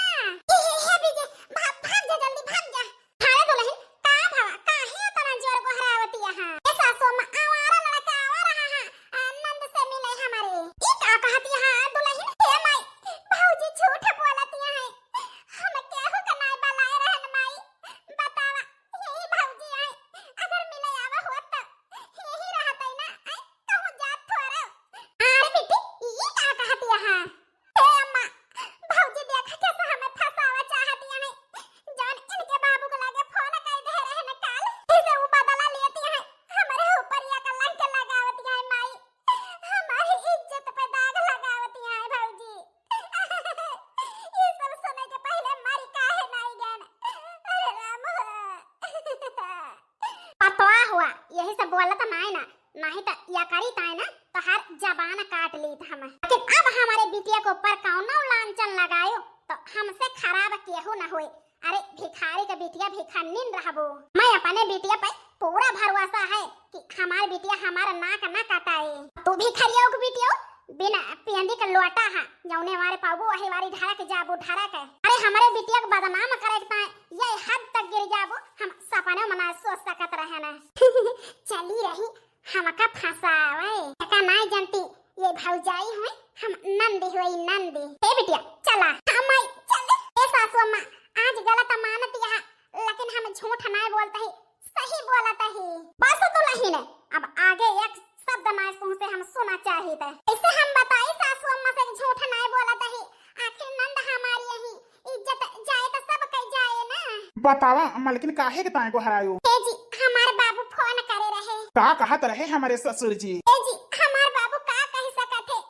हे बीजे भाग जा जल्दी भाग जा। हाय दुल्हन का भावा काहे तना जोर को हरावती है। हे सासू अम्मा आवारा लड़का आवा रहा है नंद से मिले हमारे ई का कहती है दुल्हन। हे माई भौजी झूठ बोलती है हम केहू का नहीं बलाए रहन माई बतावा यही भौजी है अगर मिले आवा होत तो यही रहतै ना कहूं जात थोड़ा। अरे बेटी ई का कहती है। हे अम्मा भौजी देखा कैसे हमें फंसावा चाहती है जान इनके बाबू को लगे फोन कर दे रहे न काल इसे वो बदला लेती है हमारे ऊपर या कलंक लगावती है माई हमारी इज्जत पे दाग लगावती है भौजी। ये सब सुनने के पहले मारी काहे नहीं गन अरे राम पतवा हुआ यही सब बोला तो नहीं तो या करी ताई ना तो हर जबान काट ली था हम। लेकिन अब हमारे बिटिया को ऊपर कौनो लांछन लगायो तो हमसे खराब केहू न हुए। अरे भिखारी का बिटिया भिखारिन रहबो मैं अपने बिटिया पे पूरा भरोसा है कि हमारी बिटिया हमारा नाक न काटाए। तू भिखारियों की बिटिया बिना पेंदी का लोटा है जौने हमारे पाबू वही वारी ढारा के जाबू ढारा के। अरे हमारे बिटिया को बदनाम करे ये हद तक गिर जाबू हम सपने में ना सोच सकत रहे ना। चली रही हमका फंसावे का नहीं जानती ये भौजाई हुई हम नंदी हुई नंदी। ए बिटिया चला हम चले। ए सासू अम्मा आज गलत मानती है लेकिन हम झूठ नहीं बोलते ही सही बोलते ही बस तो नहीं ने अब आगे एक शब्द ना से हम सुना चाहिए थे। इसे हम बताई सासू अम्मा से झूठ नहीं बोलते ही आखिर नंद हमारी यही इज्जत जाए तो सब कह जाए ना। बतावा अम्मा लेकिन काहे के ताए को हरायो। ए जी हमारे बाबू फोन करे रहे का कहत रहे हमारे ससुर जी। ए जी हमारे बाबू का कह सकत है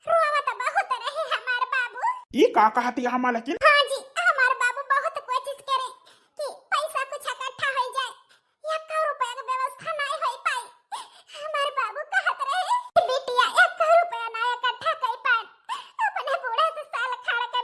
रोवत बहुत रहे हमारे बाबू। ई का कहती है हमारा लेकिन हाँ जी, हमारे बाबू बहुत कोशिश करे कि पैसा कुछ इकट्ठा हो जाए, 1 रुपया के व्यवस्था नहीं हो पाई। हमारे बाबू कहत रहे कि बिटिया 1 रुपया ना इकट्ठा कर पाए, अपने बूढ़े से साल खाड़ के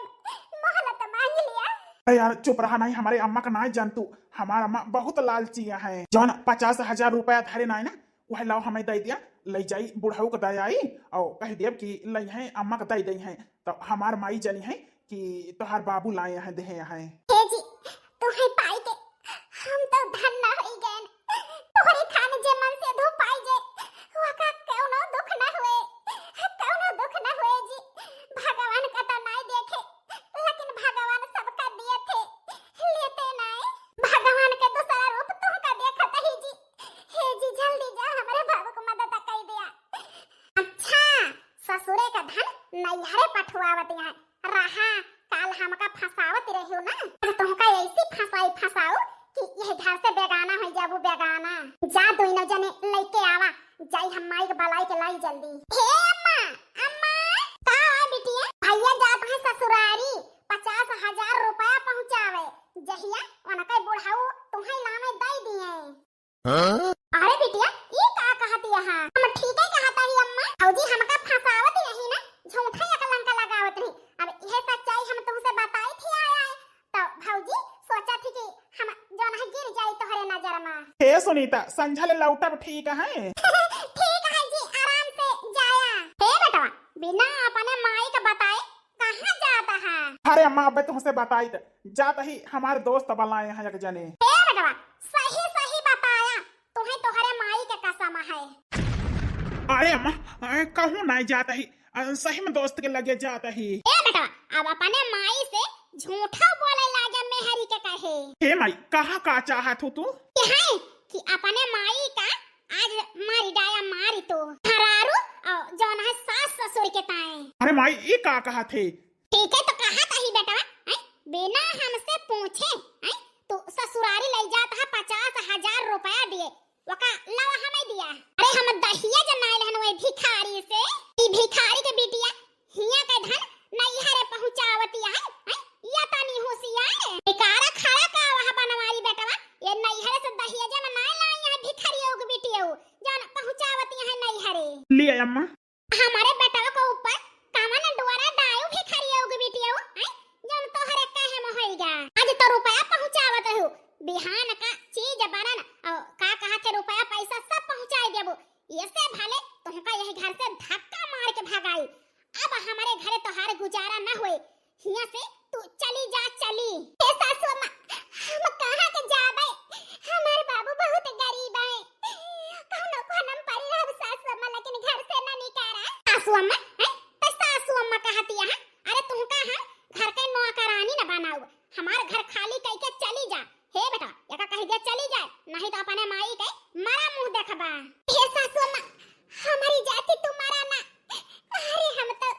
मोहलत मांग लिया। अरे यार चुप रहा, नहीं हमारे अम्मा का नहीं जानतू, हमारा अम्मा बहुत लालची है। जौन 50,000 रुपया धरे नहीं ना वह लाओ हमें दे दिया, ले जाई बुढ़ाऊ को दे आई और कह दिया कि लई है अम्मा का दे दी है, तो हमार माई जनी है कि तोहार बाबू लाए हैं दे हैं। हे जी, तुम्हें पाई के हम तो धन्ना हो गए, तोहरे खान जे मन से धो पाई जे वका कोनो दुख ना हुए, कोनो दुख ना हुए जी। भगवान का तो नहीं देखे, लेकिन भगवान सबका दिए थे, लेते नहीं। भगवान के दूसरा रूप तुमका देखत ही जी। हे जी जल्दी जा, हमारे बाबू को मदद कर दिया। अच्छा, ससुरे का धन नैहरे पठुआवत है रहा, काल हमका फसावत रहियो ना, आज तुमका ऐसी फसाऊ कि यह घर से बेगाना हो जाबू बेगाना। जा दोनों जने लेके आवा, जाई हम माई के बलाई के लाई जल्दी। हे अम्मा, अम्मा का है बिटिया? भैया जात है ससुरारी 50,000 रुपया पहुंचावे, जहिया उनके बुढ़ाऊ तुम्हें लामे दे दिए। अरे बिटिया ये का कहती है? हम ठीक है कहता ही अम्मा, औजी हमका फसावत रही ना, झूठा या कलंक लगावत रही। अब यह सच्चाई हम तुमसे बताई थी आया तो भौजी सोचा थी कि हम जोन है गिर जाई तोहरे नजर में। हे सुनीता संझल लौटब ठीक है? ठीक है जी, आराम से जाया। हे बेटा बिना अपने माई के बताए कहां जाता है? अरे अम्मा अब तुमसे बताई जाता ही हमारे दोस्त बुलाए हैं एक जने। हे बेटा सही सही बताया, तुम्हें तोहरे माई के कसम है। अरे अम्मा कहूँ नहीं जाता ही, सही में दोस्त के लगे जाता ही। ए बेटा अब अपने माई से झूठा बोले लागे मेहरी के कहे। हे माई कहा का चाहत हो तू? है कि अपने माई का आज मारी डाया मारी तो हरारू और जौन है सास ससुर के ताए। अरे माई ये का कहा थे? ठीक है तो कहा कही बेटा, बिना हमसे पूछे तू ससुरारी ले जाता है 50,000 रुपया दिए, वका लवा हमें दिया। अरे हम दहिया जनाइल हन वही भिखारी से, ई भिखारी के बिटिया हिया के धन नैहरे पहुंचावती है, या तानी होशियार बेकारा खड़ा का वहां बनवारी बेटवा, ये नैहरे से दहिया जे में नहीं लाई है भिखारियों के बिटिया जान पहुंचावती है नैहरे। ले अम्मा हमारे बेटवा को ऊपर कामन दुआरा डायो भिखारियों के बिटिया जान तोहरे काहे में होइगा। आज तो रुपया पहुंचावत हो, बिहान का चीज बनन और का कहा के रुपया पैसा सब पहुंचाई देबो, ऐसे भले तुमका यही घर से धक्का मार के भगाई। अब हमारे घरे तोहार गुजारा न होए, हिया से तू चली जा चली। हे सासू मां हम कहां के जाबे, हमारे बाबू बहुत गरीब है, कौनो कोनम परिरह सासू मां, लेकिन घर से न निकारा। सासू अम्मा तो सासू अम्मा कहती है, अरे तुम कहां घर के नौकरानी न बनाओ, हमार घर खाली कह के चली जा। हे बेटा एका कह दे चली जाए, नहीं तो अपने माई के मारा मुंह देखबा। हे सासू अम्मा हमारी जाति तुम्हारा ना, अरे हम तो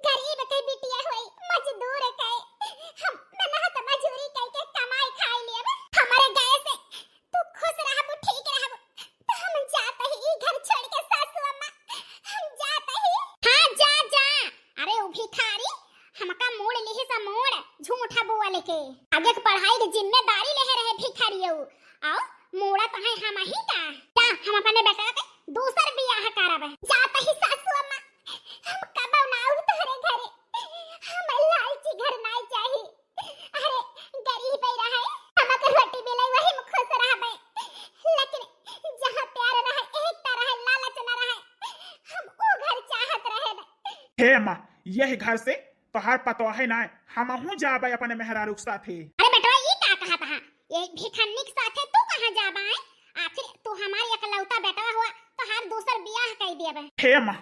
गरीब के बिटिया होई, मजदूर के, हम मेहनत मजूरी करके कमाई खाई लिए, हमारे गए से तू खुश रहबू ठीक रहबू तो हम जाते ही घर छोड़ के सासू अम्मा, हम जाते ही। हां जा जा, अरे ओ भिखारी हमका मोड़ लिही सा मोड़ झूठा बोले के, आगे के पढ़ाई की जिम्मेदारी ले रहे भिखारियों आओ मोड़ा तो है हम ही का। जा हम अपने बेटा के दूसर बियाह करब, जाते ही सासू अम्मा हम कब नाउ तोहरे घरे, हम लालची घर नहीं चाही। अरे गरीब ही रहे, हमके रोटी मिले वही में खुश रहबे, लेकिन जहां प्यार रहे एकता रहे लालच न रहे, हम वो घर चाहत रहे। हे अम्मा यही घर से तोहार पतो है ना, हम हूँ जाबे अपने मेहरारू के साथे। अरे बेटा ये का कहा था, ये भिखारी के साथे तू कहां जाबा है? आखिर तू हमारी इकलौता बेटा हुआ तो हर दूसर बियाह कर देबे। हे अम्मा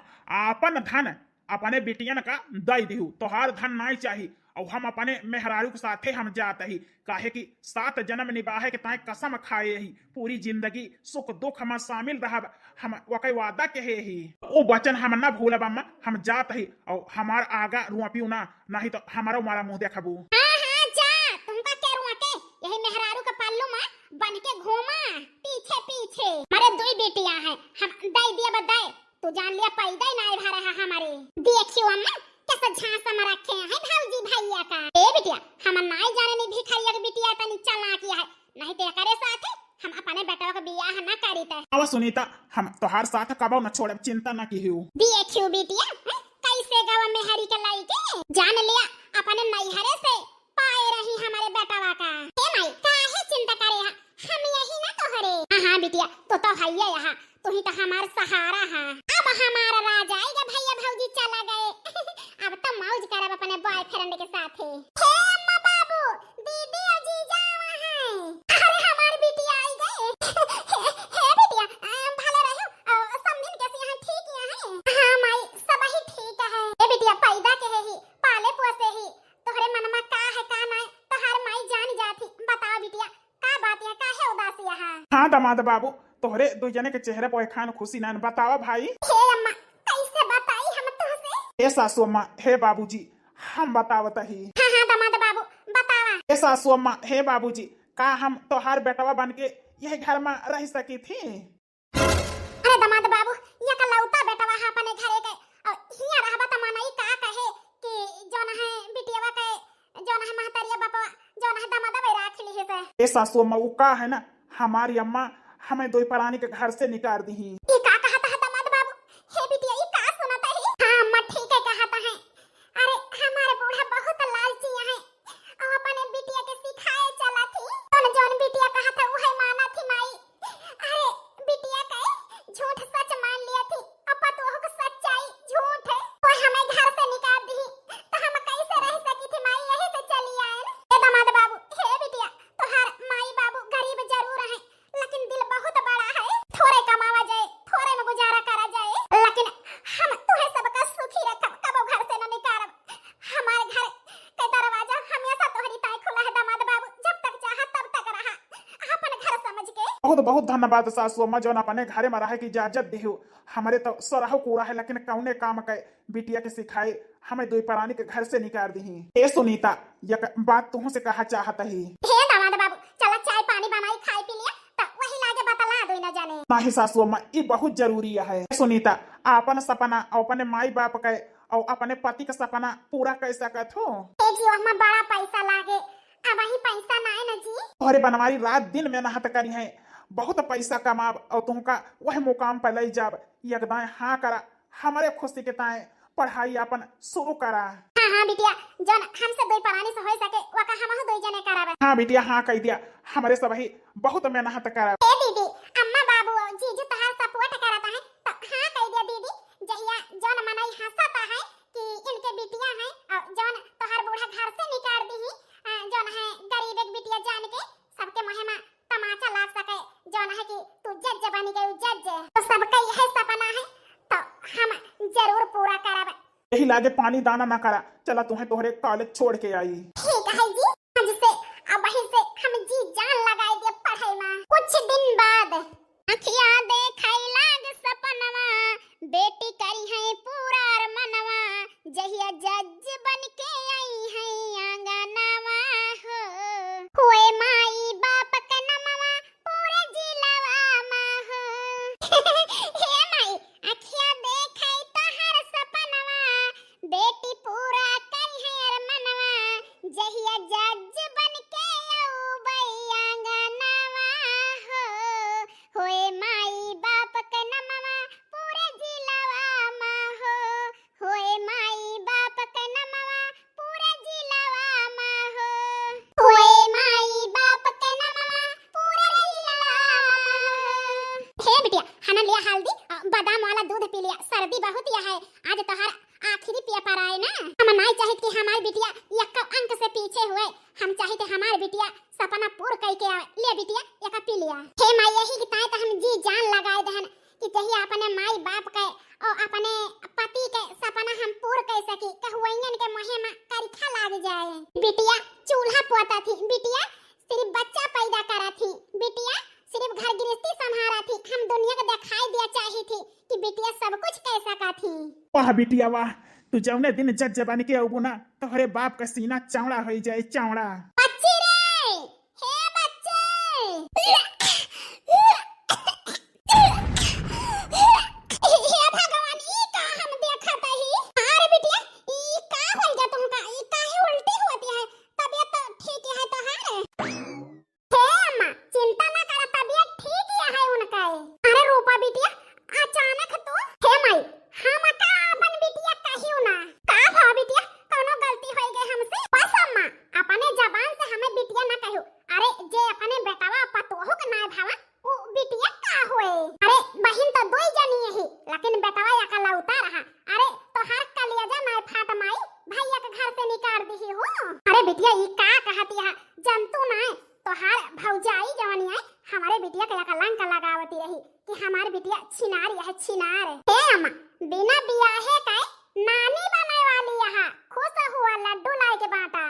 अपन धन अपने बेटियन का दई दिहु, तोहार धन नहीं चाहिए, और हम अपने मेहरारू के साथे हम जाते ही, काहे कि 7 जन्म निभाए के ताए कसम खाए ही, पूरी जिंदगी सुख दुख हम शामिल रहब, हम वके वादा के ही ओ वचन हम ना भूलब अम्मा, हम जात ही और हमार आगा रुआपियो ना, नहीं तो हमारो मारा मुंह देखबू। हां हां जा, तुमका के रुआते यही मेहरारू के पल्लू में बन के घूमा पीछे पीछे। मारे दो बेटियां हैं, हम दई दिया बदाई, तू जान लिया पैदा ही नहीं भरा है हमारे। देखियो अम्मा कैसा झांसा में रखे हैं भाऊजी भैया का। ए बिटिया हम नाई जाने नहीं भिखारिया के बिटिया तनी चला किया है, नहीं ते करे साथ हम अपने बेटा का बियाह ना करी ते। अब सुनीता हम तोहार साथ कबो न छोड़ब, चिंता न कीहू। देखियो बिटिया कैसे गावा में हरी के लाई के जान लिया अपने नैहरे से पाए रही हमारे बेटावा का। ए माई काहे चिंता करे हा, हम यही ना तोहरे। हां बिटिया तो भैया यहाँ तू ही तो हमार सहारा है। अब हमारा राजा आएगा भैया भौजी चला गए अब तो मौज करब अपने बॉयफ्रेंड के साथ। हे अम्मा बाबू दीदी और जीजा वहां है। अरे हमार बिटिया आई गए। हे बिटिया भले रहो, समझिन कैसे यहाँ ठीक है। हां माई सब ही ठीक है। ए बिटिया पैदा के है ही पाले पोसे ही तोहरे मन में का है का ना तोहार माई जान जाती। बताओ बिटिया का बात है, काहे उदासी है? हाँ दामाद बाबू तोहरे दो जने के चेहरे पर खान खुशी ना बतावा भाई। हे अम्मा कैसे बताई हम तुझसे? ए सासू अम्मा हे बाबूजी हम बतावत ही। हाँ हाँ दामाद बाबू बतावा। ए सासू अम्मा हे बाबूजी का हम तोहार बेटवा बन के यही घर में रह सकी थी? अरे दामाद बाबू ये का लौता बेटवा है अपने घरे के और हिया रहबा त मनई का कहे कि जोन है बिटियावा के जोन है महतरिया बापा जोन है दामाद वे राख ली है से। ए सासू अम्मा वो का है ना हमारी अम्मा हमें दो प्राणी के घर से निकाल दी। ये का कहता है दामाद बाबू? हे बिटिया ये का सुनाता है? हां अम्मा ठीक है कहता है। अरे हमारे बूढ़ा बहुत लालची है और अपने बिटिया के सिखाए चला थी तो जोन बिटिया कहा था वही माना थी माई। अरे बिटिया के झूठ सच मान लिया थी, अपा तो हो सच्चाई झूठ है और हमें घर से निकाल दी तो हम कैसे रह सकी थी माई, यही से चली आए। ए दामाद बाबू हे बिटिया तोहार माई बाबू गरीब जरूर है लेकिन दिल बहुत बड़ा है, थोड़े कमावा जाए थोड़े में गुजारा करा जाए लेकिन हम तुम्हें सबका सुखी रखब कबो घर से न निकालब। हमारे घर के दरवाजा हमेशा तोहरी ताई खुला है दामाद बाबू, जब तक चाहा तब तक रहा अपन घर समझ के। बहुत बहुत धन्यवाद सासू अम्मा जो अपने घरे में रहे की इजाजत दी। हमारे तो सरह कूड़ा है लेकिन कौने काम के बिटिया के सिखाए हमें दो प्राणी के घर से निकाल दी। ए सुनीता ये बात तुह से कहा चाहता ही। हे दामाद बाबू चला चाय पानी बनाई खाई पी लिया तो वही लागे बतला दो न जाने। नहीं सासू अम्मा ये बहुत जरूरी है। सुनीता अपन सपना अपने माई बाप के और अपने पति का सपना पूरा कर सकत हो। ए जी अम्मा बड़ा पैसा लागे अब वही पैसा ना है न जी। तोहरे बनवारी रात दिन मेहनत करी है, बहुत पैसा कमाब और तुमका वह मुकाम पर ले जाब। यकदाएं हाँ करा हमारे खुशी के ताए पढ़ाई अपन शुरू करा। हाँ हाँ बिटिया जन हमसे दो प्राणी से हो सके वका हम दो जने करावे। हाँ बिटिया हाँ कह दिया हमारे सब ही बहुत मेहनत करा। ए दीदी अम्मा बाबू जीजू तहार सपोर्ट करता है तो हाँ कह दिया दीदी। जहिया जन मनई हंसता है कि इनके बिटिया है और जन तोहर बूढ़ा घर से निकाल दी जन है गरीब एक बिटिया जान के सबके मुंह में तमाचा लाग सके जन है कि तू जज बनी गई जज तो सबका यही सपना है तो हम जरूर पूरा करावे। यही लागे पानी दाना ना करा। चला तुम्हें तोहरे कॉलेज छोड़ के आई। ठीक है जी आज से अब वहीं से हम जी जान लगाए दिए पढ़ाई में। कुछ दिन बाद अखिया देखाई लाग सपनवा बेटी करी है पूरा मनवा जहिया जज बन के आई है आंगनवा हो हुए माई बाप के नमवा पूरे जिलवा मा हो। हे माई अखिया देखाई तो हर सपनवा बेटी पूरा करी है अर मनवा जहिया जज बन के आऊ बई आंगनवा हो होए माई बाप के नमवा पूरे जिलवा मा हो होए माई बाप के नमवा पूरे जिलवा मा हो होए माई बाप के नमवा पूरे जिलवा मा हो। हे बिटिया हना लिया हल्दी बादाम वाला दूध पी लिया, सर्दी बहुत यह है आज तोहर आखिरी पिया पर आए ना। हम नहीं चाहते कि हमारी बिटिया एक अंक से पीछे हुए, हम चाहते हमारी बिटिया सपना पूरा करके आवे। ले बिटिया एक पी लिया। हे माई यही की ताई तो हम जी जान लगाए दहन कि जही अपने माई बाप के और अपने पति के सपना हम पूरा कर सकी कहुआइन के मुंह में करिखा लाग जाए। बिटिया चूल्हा पोता थी, बिटिया सिर्फ बच्चा पैदा करा थी, बिटिया सिर्फ घर गृहस्थी संभाला थी। हम दुनिया को दिखाई दिया चाही थी कि बिटिया सब कुछ कर सका थी। वाह बिटिया वाह तू जौने दिन जज बन के अबू ना तोहरे बाप का सीना चौड़ा हो जाए चौड़ा। बच्ची रे हे बच्चे हे भगवान ई का हम देखत ही। अरे बिटिया ई कहती है जंतु ना है तोहार भौजाई जवानी है हमारे बिटिया के कलंक लगावती रही कि हमारी बिटिया छिनार है छिनार। हे अम्मा बिना बियाहे का नानी बने वाली है खुश हुआ लड्डू लाए के बाटा।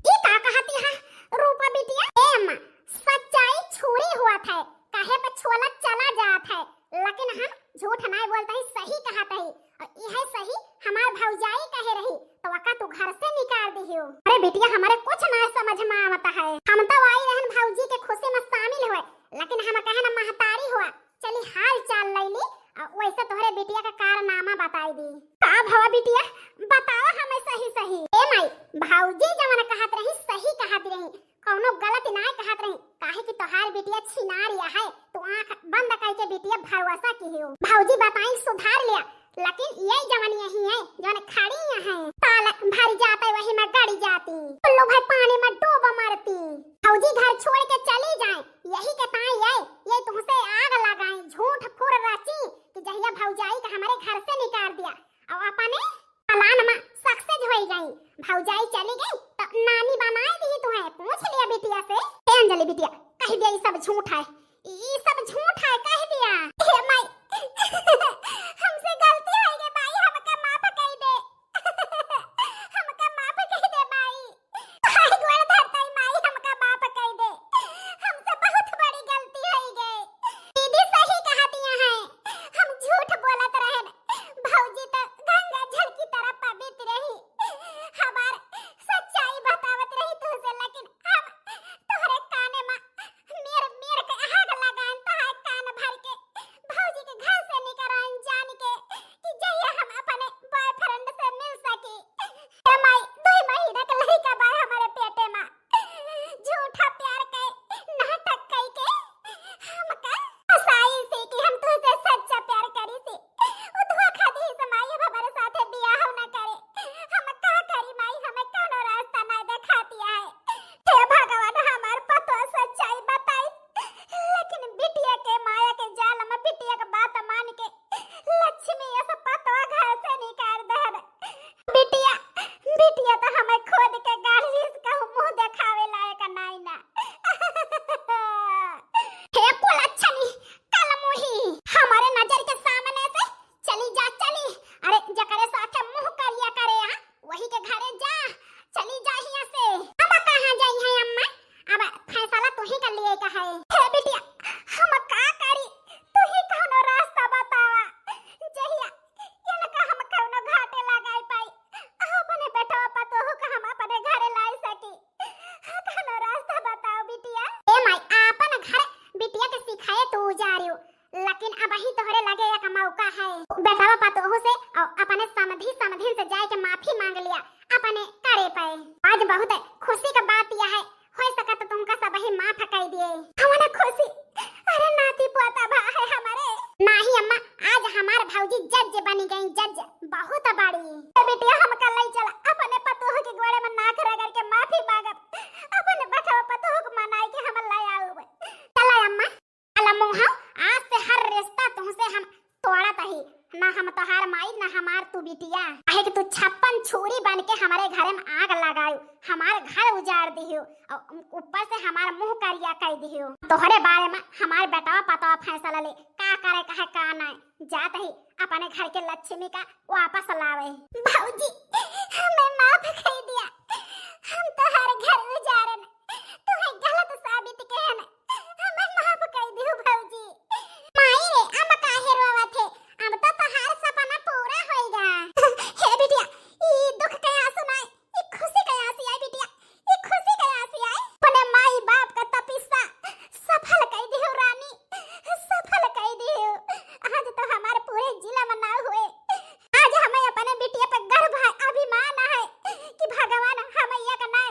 ये का कहती है रूपा बिटिया? हे अम्मा सच्चाई छुरी हुआ था काहे पे छोला चला जात है लेकिन हम झूठ नहीं बोलता ही सही कहता ही और यह सही हमार भौजाई कहे रही तो वका तू घर से निकाल दियो। अरे बिटिया हमारे कुछ ना समझ में आता है हम तो आई रहन भौजी के खुशी में शामिल हुए लेकिन हम कहे ना महतारी हुआ चली हाल चाल लैली वैसे तोहरे बिटिया का कारनामा बताई दी। का भवा बिटिया बताओ हमें सही सही। ए माई भौजी जवन कहत रही सही कहत रही कौनो गलत ना कहत रही काहे कि तोहार बिटिया छिनारिया है तू आंख बंद करके बिटिया भरवसा की हो। भौजी बताई सुधार लिया लेकिन ये जवानी यही है जवन खड़ी है ताल भर जाता वही में गड़ी जाती उल्लू भाई पानी में डूब मरती। भौजी घर छोड़ के चली जाए यही के ताई ये तुमसे आग लगाई झूठ फुर रची कि जहिया भौजाई का हमारे घर से निकाल दिया और अपने पलान में सक्सेस हो गई। भौजाई चली गई तो नानी बनाई दी तुम्हें पूछ लिया बिटिया से। अंजलि बिटिया कह दिया ये सब झूठ है ये सब झूठ है कह दिया। हे माई हमसे गलती हो गई भाई हमका माफ कर दे हमका माफ कर दे भाई हाय गोड़ धरता माई हमका माफ कर दे हमसे बहुत बड़ी गलती हो गई। दीदी सही कहती हैं हम झूठ बोलत रहे भौजी तो गंगा जल की तरह पवित्र रही हमार सच्चाई बतावत रही तुझसे लेकिन हम तोहरे काने में मेर के आग लगान तोहरे कान भर के भौजी के घर से निकरान जान के कि जइया हम अपने बॉयफ्रेंड से मिल सकी। ए माई 2 महीने के लड़का बा हमारे पेटे में झूठा प्यार के नाटक कई के हमका फसाई से कि हम तुझसे सच्चा प्यार करी थी वो धोखा दी से माई हमारे साथे बियाह ना करे हम का करी माई हमें कोनो रास्ता ना दिखाती है। हे भगवान हमार पतो सच्चाई बताई लेकिन बिटिया के माया के जाल में बिटिया के बात मान के लक्ष्मी ऐसा पतो घर से निकाल दे। बिटिया बिटिया तो हमें खोद के गाड़ी का मुंह दिखावे लायक नहीं ना। हे कुलच्छनी कल मुही हमारे नजर के सामने से चली जा चली अरे जकरे साथे मुंह करिया करे वही के घरे जा चली जा यहां से। अब कहां जाई है अम्मा अब फैसला तू ही कर लिए का है। हे बिटिया हम का करी तू ही कोनो रास्ता बतावा जहिया इनका हम कोनो घाटे लगाई पाई अपने बेटा पतो हो का हम अपने घरे लाई सकी कोनो रास्ता बताओ बिटिया। ए माई आपन घर बिटिया के सिखाए तू जा रही हो लेकिन अब ही तोहरे लगे एक मौका है बेटा पतो हो से और अपने समधी से जाए के माफी मांग लिया अपने करे पे। आज बहुत खुशी का बात यह है हो सका तो तुमका सब ही माफ कर दिए हमारा खुशी। अरे नाती पोता भा है हमारे नाही अम्मा आज हमार भौजी जज बनी गई जज बहुत बड़ी। बेटिया हम कल ही चला अपने पतोह के गोड़े में नाक रगड़ के माफी मांगब अपने बेटा पतोह को मनाई के हम ले आवे। चला अम्मा अला मोहा आज से हर रिश्ता तुमसे हम तोड़त ही ना हम तोहार माई ना हमार तू बिटिया काहे कि तू 56 छुरी बन के हमारे घर में आग लगायो हमार घर उजाड़ दियो और ऊपर से हमार मुंह करिया कह दियो। तोहरे बारे में हमार बेटा पता फैसला ले का करे कहे का ना जात ही अपने घर के लक्ष्मी का वापस लावे। भौजी हमें माफ कर दिया हम तोहार घर उजाड़न तुम्हें गलत साबित कहन हमें माफ कर दियो भौजी। माई रे हम काहे रोवा थे अब तो तोहार सपना पूरा होएगा। हे बिटिया ई दुख के आंसू ना ई खुशी के आंसू आई बिटिया ई खुशी के आंसू आई अपने माई बाप का तपस्या सफल कर दियो रानी सफल कर दियो। आज तो हमारे पूरे जिला में ना हुए आज हमें अपने बिटिया पे गर्व है अभिमान है कि भगवान हमें एक ना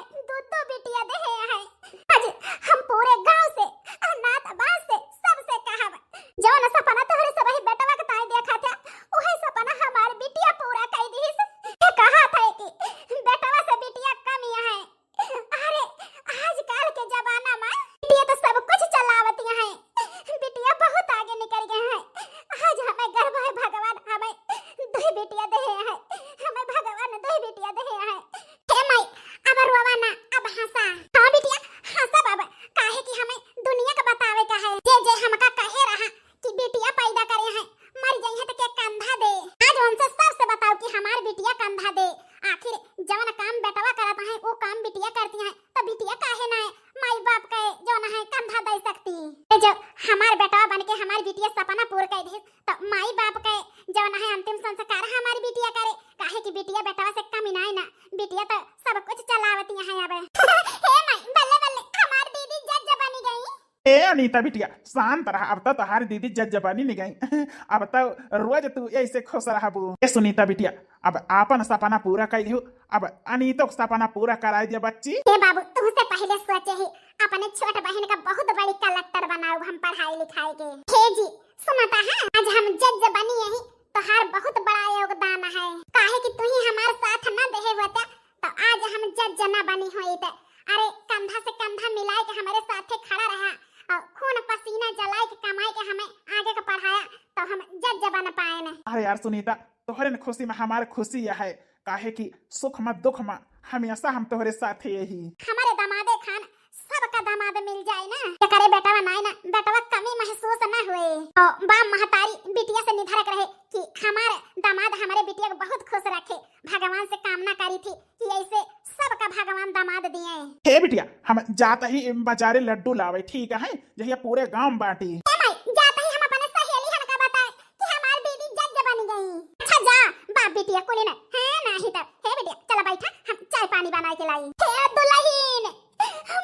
ए अनीता बिटिया शांत रहा, अब तो तुम्हारी दीदी जज्जबानी नहीं गई। अब तो रोज तू ऐसे खुश रहबू। ए सुनीता बिटिया अब आपन सपना पूरा कर लियो, अब अनीता को सपना पूरा कराई दिया बच्ची। हे बाबू तुमसे पहले सोचे ही अपने छोट बहन का बहुत बड़ी कलेक्टर बनाओ हम पढ़ाई लिखाई के। हे जी सुनता है आज हम जज बनी यही तो हर बहुत बड़ा योगदान है, काहे कि तू ही हमारे साथ न देहे होता तो आज हम जज न बनी होई थे। अरे कंधा से कंधा मिलाए के हमारे साथे खड़ा रहा और खून पसीना जलाए के कमाई के हमें आगे का पढ़ाया तो हम जज बन पाए न। अरे यार सुनीता तोहरे न खुशी में हमारे खुशी यह है, काहे कि सुख में दुख में हमेशा हम तोहरे साथ यही। हमारे दामादे खान सबका दामाद मिल जाए ना ये करे बेटावा नाय ना बेटावा कमी महसूस ना हुए और बा महतारी बिटिया से निर्धारक रहे कि हमारे दामाद हमारे बिटिया को बहुत खुश रखे। भगवान से कामना करी थी कि ऐसे सबका भगवान दामाद दिए। हे बिटिया हम जाता ही बाजारे लड्डू लावे ठीक है, जहिया पूरे गांव बांटी। जाते ही हम अपने सहेली हन का बताए कि हमारी दीदी जज बन गई। अच्छा जा बाप बिटिया कोले ना है नहीं तब हे बिटिया चला बैठा हम चाय पानी बना के लाई। हे दुल्हन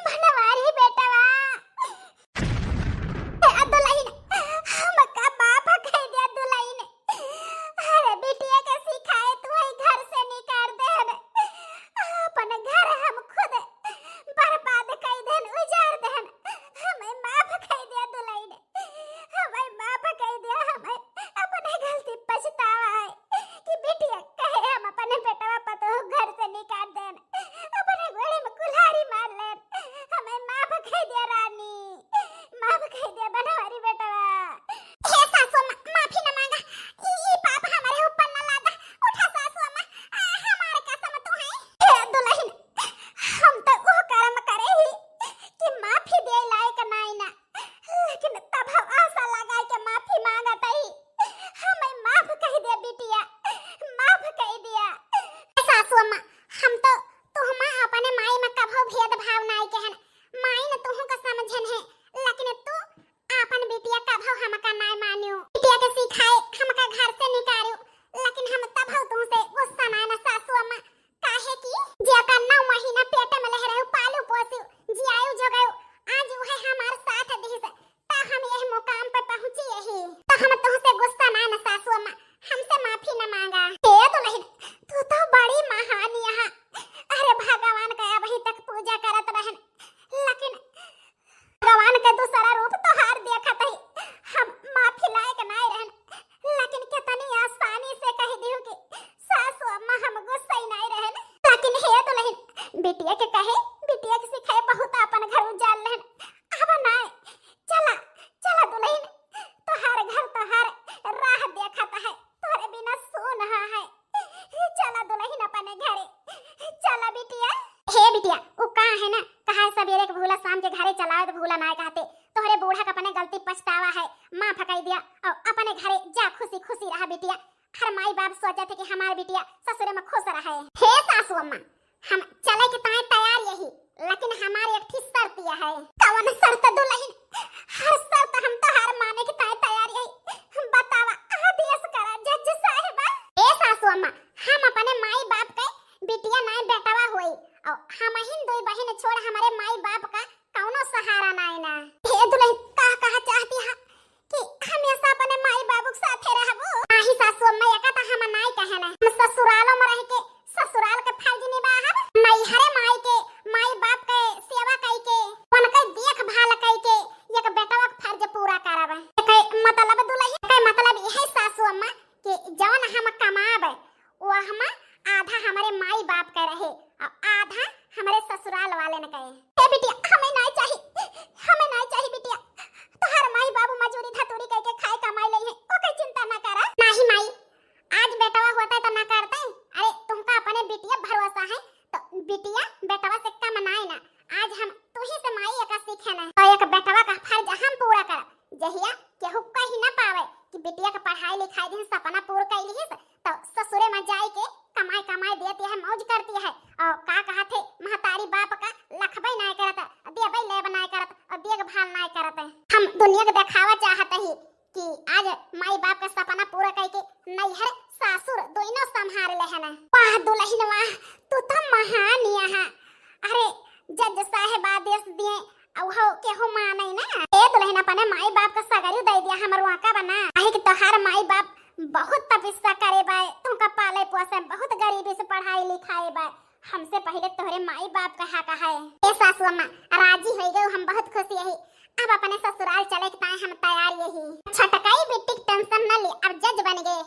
बनवारी बेटवा हे दुल्हन हम का बाप कह दिया दुल्हन। अरे बिटिया के सिखाए तू ही घर से निकाल दे अपन घर हम खुद बर्बाद कर देन उजाड़ देन। हमें माफ कर दिया दुल्हन, हमें माफ कर दिया। हमें अपने गलती पछतावा है कि बिटिया कहे हम अपने बेटवा पतो घर से निकाल देन अपने घोड़े में कुल्हाड़ी मार लेन। हमें माफ कर दिया रानी, माफ कर दिया बनवारी बेटवा। हे सासू माफी न मांगा ये पाप हमारे ऊपर न लादा। उठा सासू हमारे कसम तू है। हे दुल्हन हम तो वो कर्म करे ही कि माफी दे लायक नहीं ना, लेकिन तब हम आशा लगा के माफी मांगत ही हमें माफ कर दिया बिटिया, माफ कर दिया। सासू अम्मा हम तो तुहमा अपने माई में कभो भेद भाव नहीं कहन, माई ने तुहु का समझन है लेकिन तू अपन बिटिया कभो हमका नहीं मानियो। बिटिया के सिखाए हमका घर से निकालियो लेकिन हम तभो तुमसे गुस्सा नहीं ना सासू अम्मा, काहे कि जेका 9 महीना पेट में रह रहू पालू पोसियो जियायु जोगायु आज वह हमारे साथ दिस ता हम यही मुकाम पर पहुंची यही तो हम तुमसे गुस्सा नहीं ना सासू अम्मा, हमसे माफी न मांगा। हे दुल्हन तू तो बड़ी महान यहाँ। अरे भगवान का अभी तक पूजा करत रहन लेकिन भगवान के दूसरा रूप तो हार देखत है। हम माफी लायक नहीं रहन लेकिन कितनी आसानी से कह दियो कि सासू अम्मा हम गुस्सा ही नहीं रहन। लेकिन हे दुल्हन बिटिया के कहे बिटिया के सिखाए बहुत अपन घर उजाड़ रहन। अब नहीं चला चला दुल्हन तोहार घर तोहार राह देखत है तोरे बिना सुन है। चला दुल्हन अपने घरे चला बिटिया। हे बिटिया वो कहाँ है ना कहा सवेरे के भूला शाम के घरे चलाओ तो भूला ना कहते तोहरे बूढ़ा का अपने गलती पछतावा है माफ कर दिया और अपने घरे जा खुशी खुशी रहा बिटिया। हर माई बाप सोचे थे कि हमारी बिटिया ससुर में खुश रहे। हे सासू अम्मा हम चले के ताए तैयार यही लेकिन हमारी एक ठीक शर्त यह है। कौन शर्त दुल्हन? हर शर्त हम तो हार माने के ताए तैयार यही बतावा आदेश करा जज साहिबा। ए सासू अम्मा हम अपने माई बाप के बिटिया नहीं बेटावा होई और हम ही दो बहन छोड़ हमारे माई बाप का कौनो सहारा नहीं ना। हे दुल्हन कहा चाहती है कि हमेशा अपने माई बाबू के साथ रहबो? नाही सासू अम्मा ये कहता हम नहीं कहना हम ससुरालों में रह के ससुराल के फर्ज निभाहब। माई हरे माई के माई बाप के सेवा कई के उनके देखभाल कई के एक बेटवा के फर्ज पूरा करब। मतलब दुल्हन के मतलब यही सासू अम्मा कि जौन हम कमाब वो हम आधा हमारे माई बाप का रहे और आधा हमारे ससुराल वाले ने कहे। हे बिटिया हमें नहीं चाहिए बिटिया तो हर माई बाबू मजूरी धतूरी करके खाए कमाई ले है ओ कोई चिंता ना करा। नहीं माई आज बेटवा होता है तो ना करते। अरे तुमका अपने बिटिया भरोसा है तो बिटिया बेटवा से कम नहीं ना। आज हम तू ही से माई का सीखे ना और एक बेटवा का फर्ज हम पूरा कर जहिया केहू कही ना पावे कि बिटिया का पढ़ाई लिखाई दिन सपना पूरा कर ली तो ससुरे में जाए के कमाई देती है मौज करती है और का कहा थे महतारी बाप का लखबई नहीं करत देबई ले बनाए करत और देखभाल नहीं करत। हम दुनिया को दिखावा चाहते ही कि आज माई बाप का सपना पूरा करके नैहर सासुर दोनों संभाल ले है ना। वाह दुल्हन वाह तू तो महान यहाँ। अरे जज साहिब आदेश दिए और हो के हो माने ना। दुल्हन अपने माई बाप का सगाई दे दिया हमर वाका बना आहे कि तोहार माई बाप बहुत तपस्या करे बाय तुमका पाले पोसे बहुत गरीबी से पढ़ाई लिखाई बाय हमसे पहले तोहरे माई बाप कहा है ए सासू अम्मा राजी हो गए हम बहुत खुशी है अब अपने ससुराल चले के ताए हम तैयार यही छटकाई बेटी टेंशन न ले अब जज बन गए